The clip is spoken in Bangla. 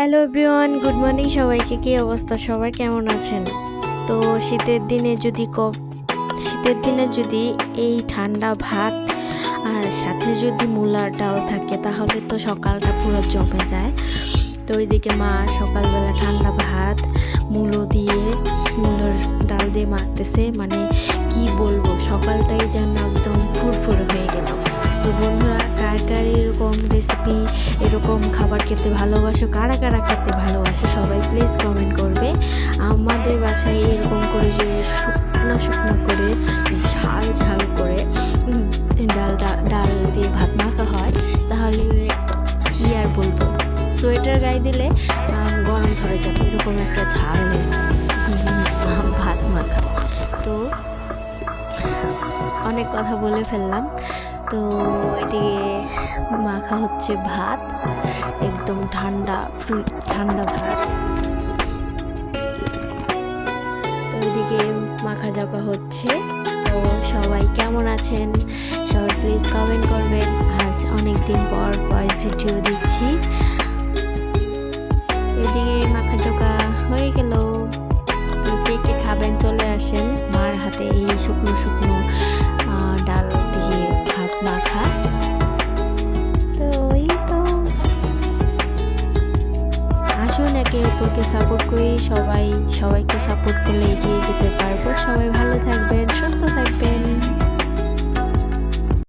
হ্যালো এভরিওয়ান, গুড মর্নিং সবাইকে। কি অবস্থা, সবাই কেমন আছেন? তো শীতের দিনে যদি এই ঠান্ডা ভাত আর সাথে যদি মূলার ডাল থাকে তাহলে তো সকালটা পুরো জমে যায়। তো ওইদিকে মা সকালবেলা ঠান্ডা ভাত মূলোর ডাল দিয়ে মাখতেছে, মানে কি বলবো, সকালটাই যেন একদম ফুরফুরে হয়ে গেল। তো বন্ধুরা, কার কার এরকম রেসিপি, এরকম খাবার খেতে ভালোবাসো, কারা কারা খেতে ভালোবাসে, সবাই প্লিজ কমেন্ট করবে। আমাদের বাসায় এরকম করে যদি শুকনো করে ঝাল ঝাল করে ডাল দিয়ে ভাত মাখা হয় তাহলে কি আর বলবো, সোয়েটার গায়ে দিলে গরম ধরে যাবে, এরকম একটা ঝাল ভাত মাখা। তো অনেক কথা বলে ফেললাম। তো এদিকে মাখা হচ্ছে ভাত, একদম ঠান্ডা ভাত। তো এদিকে মাখা জাকা হচ্ছে। তো সবাই কেমন আছেন, সবাই প্লিজ কমেন্ট করবেন। আজ অনেক দিন পর ভয়েস ভিডিও দিচ্ছি। এদিকে মাখা জাকা হয়ে গেল। তো কে কে খাবেন চলে আসেন, মার হাতে এই শুকনো শুকনো ডাল দিয়ে ভাত মাখা। তো এই তো আসুন একে অপরকে সাপোর্ট করি, সবাইকে সাপোর্ট করলে এগিয়ে যেতে পারবো। সবাই ভালো থাকবেন, সুস্থ থাকবেন।